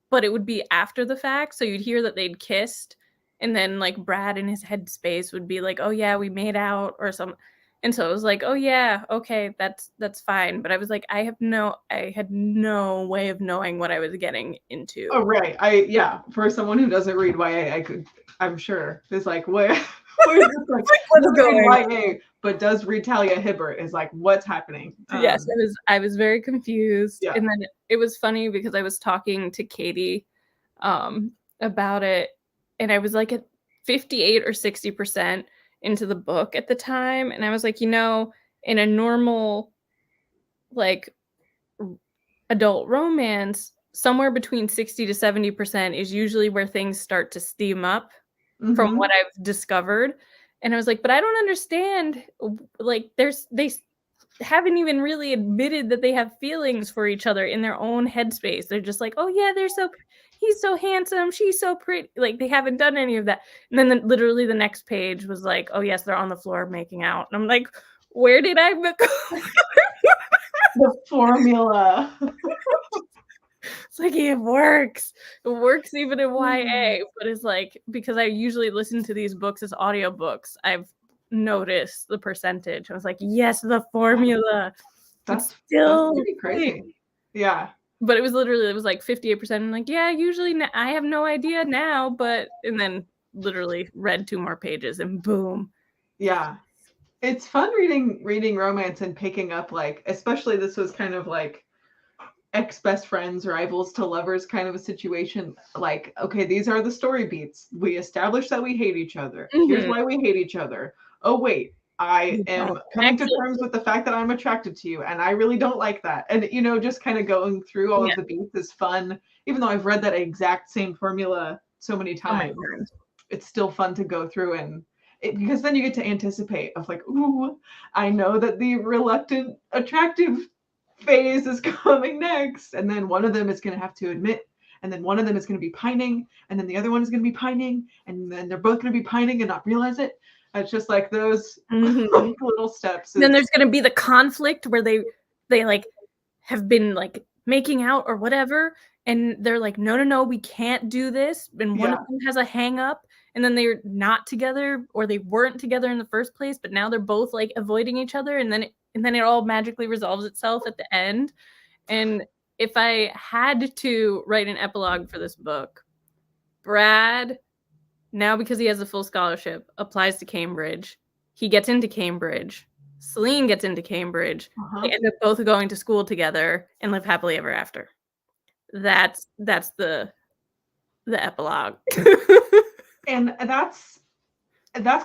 but it would be after the fact. So you'd hear that they'd kissed, and then like Brad in his headspace would be like, "Oh yeah, we made out," or something. And so it was like, "Oh yeah, okay, that's fine." But I was like, I had no way of knowing what I was getting into. oh right, yeah, for someone who doesn't read YA, I'm sure it's like where's this like What's doesn't going read YA but does read Talia Hibbert is like what's happening. Yes, I was very confused. Yeah. And then it was funny because I was talking to Katie about it, and I was like at 58 or 60% into the book at the time, and I was like, in a normal like adult romance, somewhere between 60 to 70% is usually where things start to steam up from what I've discovered. And I was like, but I don't understand, like they haven't even really admitted that they have feelings for each other in their own headspace. They're just like, oh yeah, he's so handsome, she's so pretty. Like they haven't done any of that. And then literally the next page was like, oh yes, they're on the floor making out. And I'm like, where did I become? The formula. It's like it works. It works even in YA, but it's like because I usually listen to these books as audiobooks, I've noticed the percentage. I was like, yes, the formula. That's still pretty crazy. Yeah. But it was like 58%. I'm like, yeah, usually I have no idea now, but and then literally read 2 more pages and boom. Yeah. It's fun reading romance and picking up like, especially this was kind of like ex-best friends, rivals to lovers kind of a situation. Like, okay, these are the story beats. We established that we hate each other. Here's why we hate each other. Oh wait, I am coming to terms with the fact that I'm attracted to you and I really don't like that. And just kind of going through all of the beats is fun. Even though I've read that exact same formula so many times, it's still fun to go through and because then you get to anticipate of like, ooh, I know that the reluctant attractive phase is coming next, and then one of them is going to have to admit, and then one of them is going to be pining, and then the other one is going to be pining, and then they're both going to be pining and not realize it. It's just like those little steps. Then there's going to be the conflict where they like have been like making out or whatever, and they're like, no, we can't do this, and one of them has a hang up, and then they're not together, or they weren't together in the first place, but now they're both like avoiding each other, and then it all magically resolves itself at the end. And if I had to write an epilogue for this book, Brad, now because he has a full scholarship, applies to Cambridge. He gets into Cambridge. Celine gets into Cambridge. They end up both going to school together and live happily ever after. That's the epilogue. And that's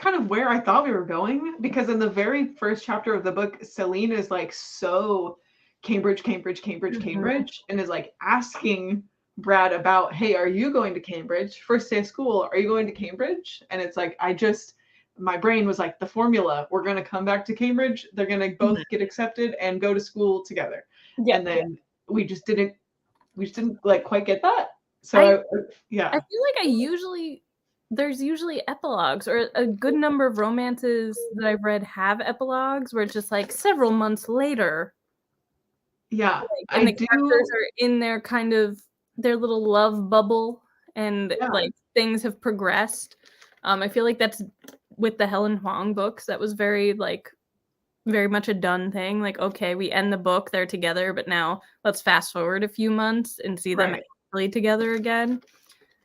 kind of where I thought we were going, because in the very first chapter of the book, Celine is like so Cambridge, and is like asking Brad about, hey, are you going to Cambridge? First day of school, are you going to Cambridge? And it's like, my brain was like, the formula, we're going to come back to Cambridge. They're going to both get accepted and go to school together. Yeah, and then we just didn't like quite get that. So I feel like there's usually epilogues, or a good number of romances that I've read have epilogues where it's just like several months later. Yeah. And the characters are in their kind of their little love bubble, and like things have progressed. I feel like that's with the Helen Huang books. That was very much a done thing. Like, okay, we end the book, they're together, but now let's fast forward a few months and see them actually together again.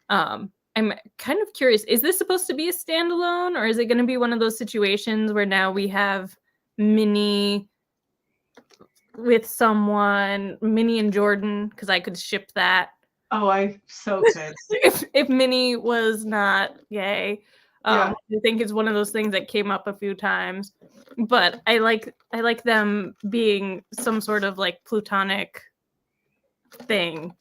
I'm kind of curious, is this supposed to be a standalone, or is it going to be one of those situations where now we have Minnie with someone, Minnie and Jordan, because I could ship that. Oh, I so could. if Minnie was not gay. I think it's one of those things that came up a few times. But I like them being some sort of like platonic thing.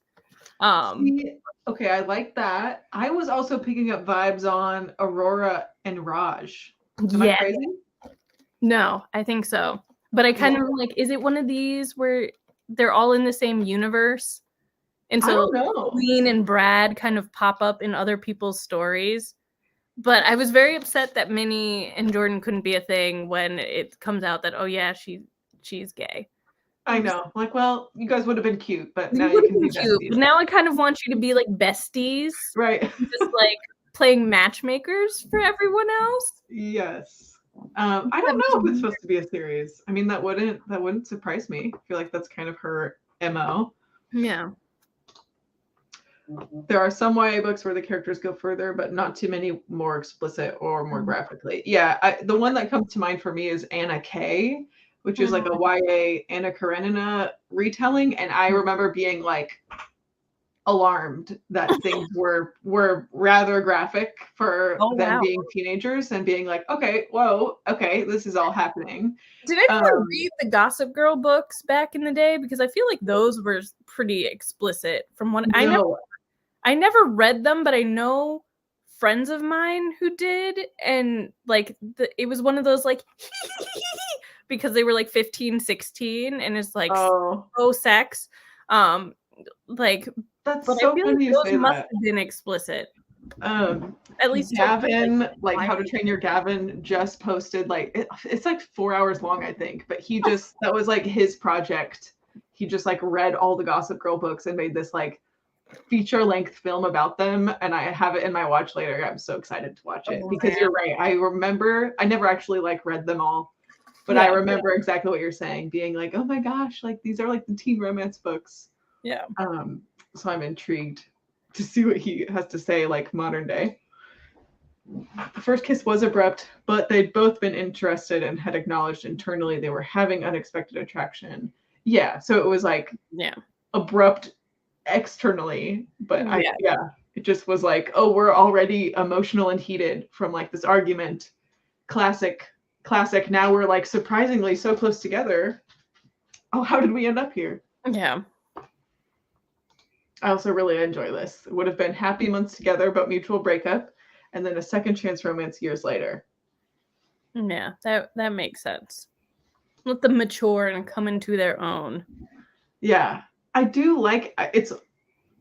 Okay, I like that. I was also picking up vibes on Aurora and Raj. Am I crazy? No, I think so. But I kind of like, is it one of these where they're all in the same universe? And so Celine and Brad kind of pop up in other people's stories. But I was very upset that Minnie and Jordan couldn't be a thing when it comes out that, oh yeah, she's gay. I know. Like, well, you guys would have been cute, but You now would you have can been be cute, besties. but now I kind of want you to be like besties, Right. just like playing matchmakers for everyone else. Yes. I don't know if it's supposed to be a series. I mean, that wouldn't surprise me. I feel like that's kind of her MO. Yeah. There are some YA books where the characters go further, but not too many more explicit or more graphically. Yeah, the one that comes to mind for me is Anna K, which is like a YA Anna Karenina retelling, and I remember being like alarmed that things were rather graphic for them being teenagers and being like, okay, whoa, okay, this is all happening. Did anyone read the Gossip Girl books back in the day? Because I feel like those were pretty explicit from what I never read them, but I know friends of mine who did, and like it was one of those like because they were like 15, 16, and it's like sex. Like that's but so I feel funny like you those say must that. have been explicit. At least Gavin, like How to Train Your Gavin, just posted like it's like 4 hours long, I think, but that was like his project. He just like read all the Gossip Girl books and made this like feature-length film about them, and I have it in my watch later. I'm so excited to watch it because you're right. I remember I never actually like read them all, but I remember exactly what you're saying, being like, oh my gosh, like these are like the teen romance books. Yeah. So I'm intrigued to see what he has to say, like modern day. The first kiss was abrupt, but they'd both been interested and had acknowledged internally they were having unexpected attraction. Yeah, so it was like abrupt externally, but it just was like, oh, we're already emotional and heated from like this argument. Classic. Now we're like surprisingly so close together. Oh, how did we end up here? Yeah. I also really enjoy this. It would have been happy months together, but mutual breakup, and then a second chance romance years later. Yeah, that makes sense. Let them mature and come into their own. Yeah, I do like it's.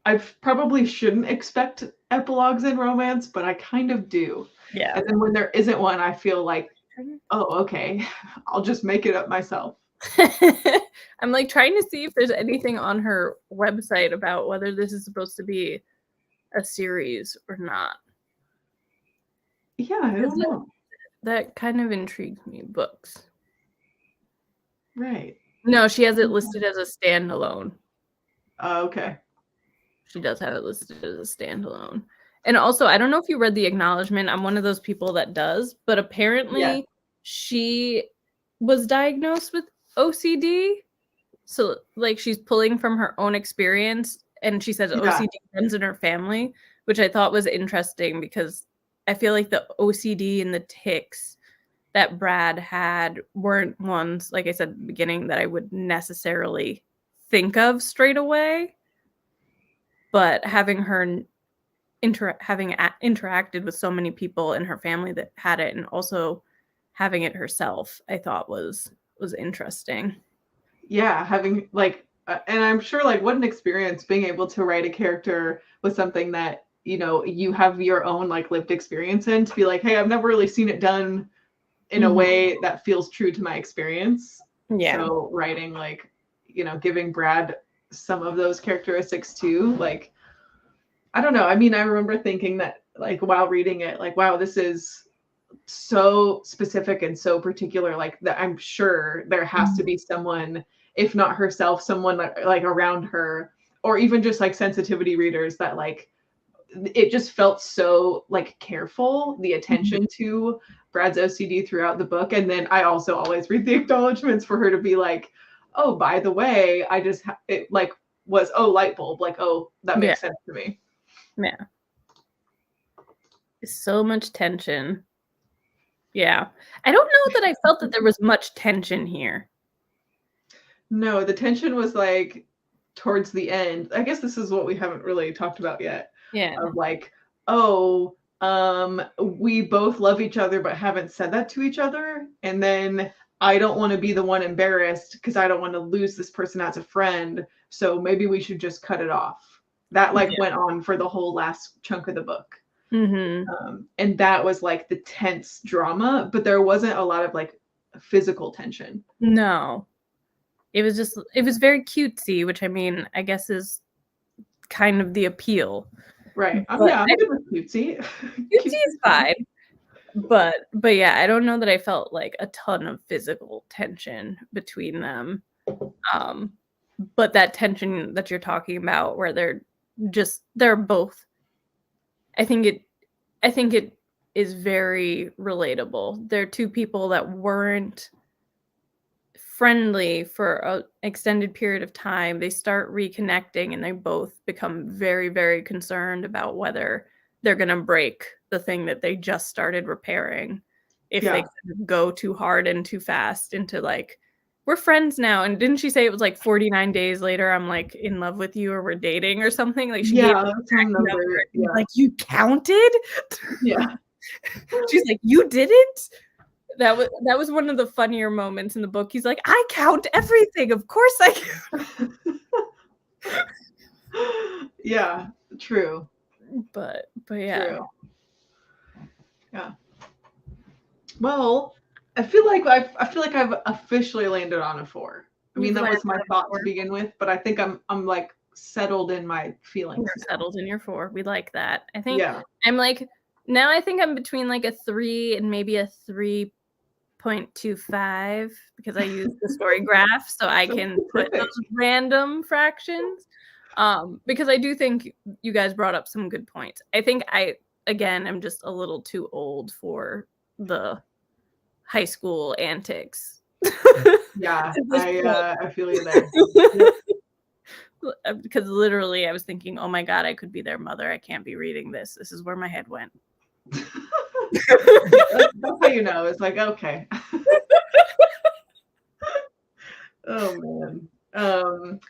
I probably shouldn't expect epilogues in romance, but I kind of do. Yeah. And then when there isn't one, I feel like, oh, okay, I'll just make it up myself. I'm like trying to see if there's anything on her website about whether this is supposed to be a series or not. Yeah, I don't know. That kind of intrigues me. Books. Right. No, she has it listed as a standalone. Okay. She does have it listed as a standalone. And also, I don't know if you read the acknowledgement. I'm one of those people that does, but apparently she was diagnosed with OCD. So like she's pulling from her own experience, and she says OCD runs in her family, which I thought was interesting because I feel like the OCD and the tics that Brad had weren't ones, like I said at the beginning, that I would necessarily think of straight away. But having her interacted with so many people in her family that had it, and also having it herself, I thought was interesting. Yeah, having like, and I'm sure like what an experience being able to write a character with something that, you know, you have your own like lived experience in, to be like, hey, I've never really seen it done in a way that feels true to my experience. Yeah. So writing like, you know, giving Brad some of those characteristics too, like, I don't know. I mean, I remember thinking that like while reading it, like, wow, this is so specific and so particular, like that I'm sure there has to be someone, if not herself, someone like around her, or even just like sensitivity readers that like it just felt so like careful, the attention to Brad's OCD throughout the book. And then I also always read the acknowledgments for her to be like, oh, by the way, I just it like was, oh, light bulb, like, oh, that makes sense to me. Yeah. So much tension. Yeah. I don't know that I felt that there was much tension here. No, the tension was like towards the end. I guess this is what we haven't really talked about yet. Yeah. Of like, oh, we both love each other but haven't said that to each other. And then I don't want to be the one embarrassed because I don't want to lose this person as a friend. So maybe we should just cut it off. That like went on for the whole last chunk of the book. And that was like the tense drama, but there wasn't a lot of like physical tension. No. It was very cutesy, which I mean, I guess is kind of the appeal. Right. But Yeah, I'm good with cutesy. cutesy is fine. But yeah, I don't know that I felt like a ton of physical tension between them. But that tension that you're talking about where they're both, I think it is very relatable. They're two people that weren't friendly for an extended period of time. They start reconnecting and they both become very, very concerned about whether they're going to break the thing that they just started repairing if they go too hard and too fast into like, we're friends now. And didn't she say it was like 49 days later I'm like in love with you or we're dating or something? Like she gave some number. Yeah. Like, you counted? Yeah. She's like, you didn't? That was one of the funnier moments in the book. He's like, I count everything. Of course I count. Yeah, true. But yeah. True. Yeah. Well, I feel like I've officially landed on a 4. I mean, that was my thought to begin with, but I think I'm like settled in my feelings. You're settled in your 4. We like that. I think I'm like, now I think I'm between like a 3 and maybe a 3.25 because I use the story graph so I can put those random fractions. Because I do think you guys brought up some good points. I think I'm just a little too old for the high school antics. Yeah, I feel you there. Because literally I was thinking, oh my God, I could be their mother. I can't be reading this. This is where my head went. That's how you know. It's like, okay. Oh man.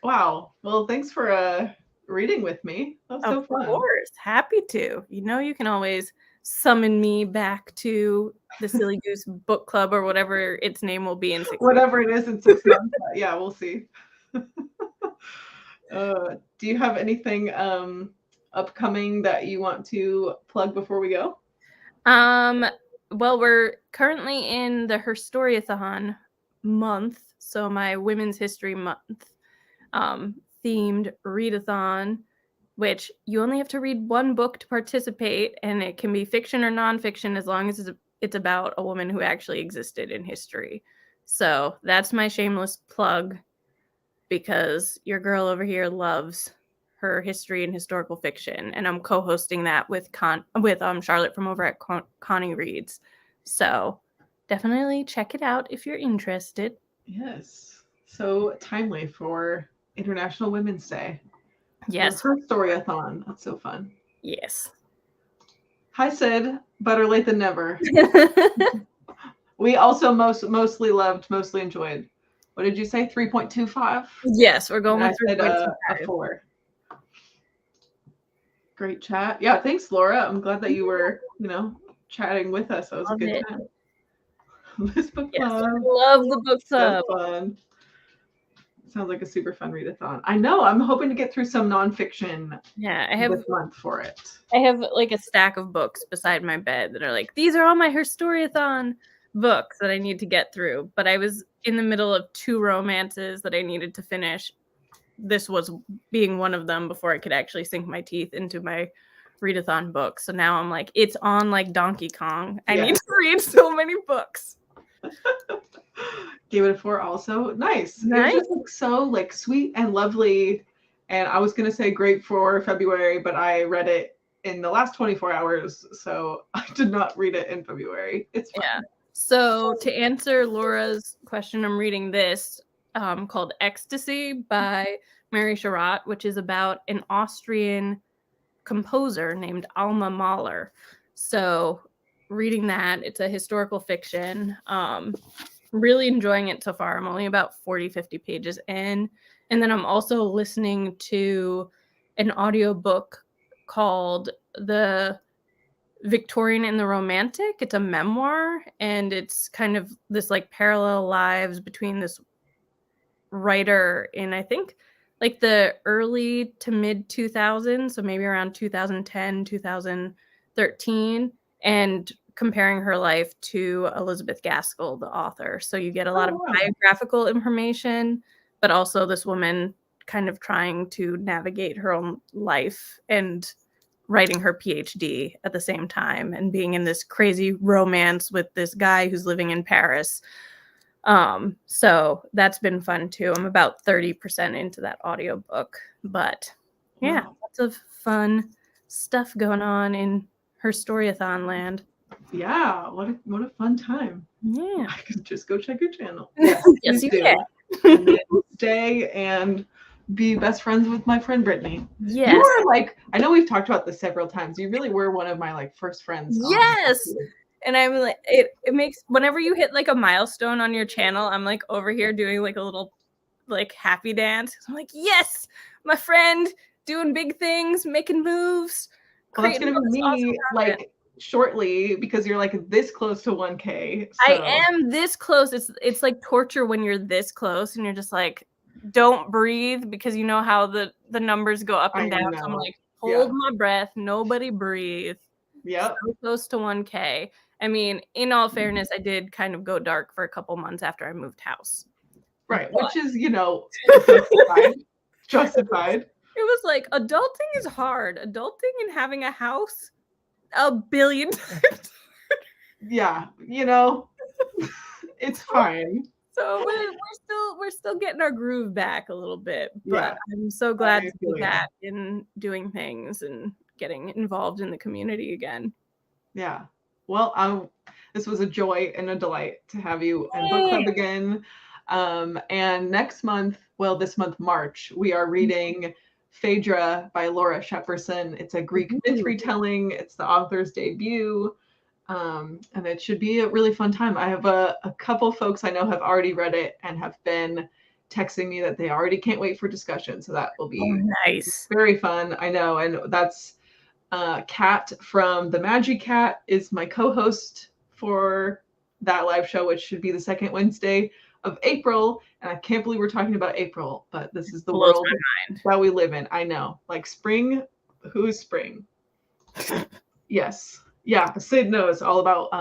Wow. Well, thanks for reading with me. That was so fun. Of course. Happy to. You know, you can always summon me back to the Silly Goose Book Club or whatever its name will be in 6 months. Whatever it is in 6 months. Yeah, we'll see. Do you have anything upcoming that you want to plug before we go? Well, we're currently in the Her Storyathon month, so my Women's History Month themed readathon, which you only have to read one book to participate, and it can be fiction or nonfiction as long as it's about a woman who actually existed in history. So that's my shameless plug, because your girl over here loves her history and historical fiction, and I'm co-hosting that with Charlotte from over at Connie Reads. So definitely check it out if you're interested. Yes, so timely for International Women's Day. Yes, Her Storyathon. That's so fun. Yes. Hi Sid, better late than never. We also mostly enjoyed. What did you say? 3.25? Yes, we're going with 3.25. A 4. Great chat. Yeah, thanks, Laura. I'm glad that you were, chatting with us. That was a good time. This book club. I love the book club. So fun. Sounds like a super fun readathon. I know. I'm hoping to get through some nonfiction. Yeah, I have this month for it. I have like a stack of books beside my bed that are like, these are all my Her Storyathon books that I need to get through. But I was in the middle of 2 romances that I needed to finish. This was being one of them before I could actually sink my teeth into my readathon book. So now I'm like, it's on like Donkey Kong. I need to read so many books. Gave it a 4 also. Nice. It just looks so like sweet and lovely. And I was going to say great for February, but I read it in the last 24 hours. So I did not read it in February. It's fine. Yeah. So to answer Laura's question, I'm reading this called Ecstasy by Mary Sherratt, which is about an Austrian composer named Alma Mahler. So reading that, it's a historical fiction. Really enjoying it so far. I'm only about 40-50 pages in. And then I'm also listening to an audiobook called The Victorian and the Romantic. It's a memoir, and it's kind of this like parallel lives between this writer in, I think, like the early to mid 2000s, so maybe around 2010, 2000, 13 and comparing her life to Elizabeth Gaskell, the author. So you get a lot of biographical information, but also this woman kind of trying to navigate her own life and writing her PhD at the same time and being in this crazy romance with this guy who's living in Paris. So that's been fun too. I'm about 30% into that audiobook, but yeah, lots of fun stuff going on in her storyathon land. Yeah, what a fun time. Yeah. I can just go check your channel. Yes, yes, you do. can. And then stay and be best friends with my friend Brittany. Yes. You were like, I know we've talked about this several times. You really were one of my like first friends. Yes. And I'm like, it makes, whenever you hit like a milestone on your channel, I'm like over here doing like a little like happy dance. I'm like, yes, my friend doing big things, making moves. Well, that's gonna be me like shortly because you're like this close to 1K. So. I am this close. It's like torture when you're this close and you're just like, don't breathe because you know how the numbers go up and down. So I'm like, hold my breath, nobody breathe. Yeah. So close to 1K. I mean, in all fairness, I did kind of go dark for a couple months after I moved house. Right, but, which is, justified. It was like, adulting is hard. Adulting and having a house, a billion times. Yeah, it's fine. So we're still getting our groove back a little bit, but I'm so glad to be back in doing things and getting involved in the community again. Yeah. Well, this was a joy and a delight to have you in book club again. And next month, this month, March, we are reading Phaedra by Laura Shepperson. It's a Greek myth retelling. It's the author's debut. And it should be a really fun time. I have a couple folks I know have already read it and have been texting me that they already can't wait for discussion. So that will be nice. Very fun. I know. And that's Kat from The Magic Cat is my co-host for that live show, which should be the second Wednesday of April. And I can't believe we're talking about April, but this is the world that we live in. I know. Like spring, who's spring? Yes. Yeah, Sid knows all about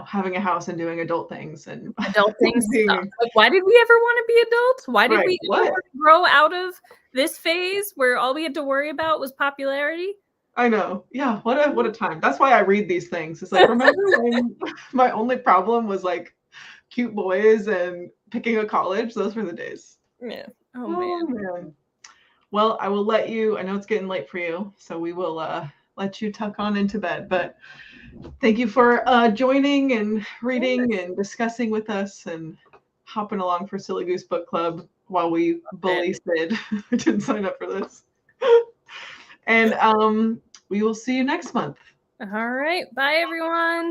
having a house and doing adult things and adult things. Like, why did we ever want to be adults? Why did we ever want to grow out of this phase where all we had to worry about was popularity? I know. Yeah, what a time. That's why I read these things. It's like, remember when my only problem was like cute boys and picking a college? Those were the days. Yeah. Oh man. Well, I will let you. I know it's getting late for you, so we will let you tuck on into bed. But thank you for joining and reading and discussing with us and hopping along for Silly Goose Book Club while we bully Sid. I didn't sign up for this. And we will see you next month. All right. Bye, everyone.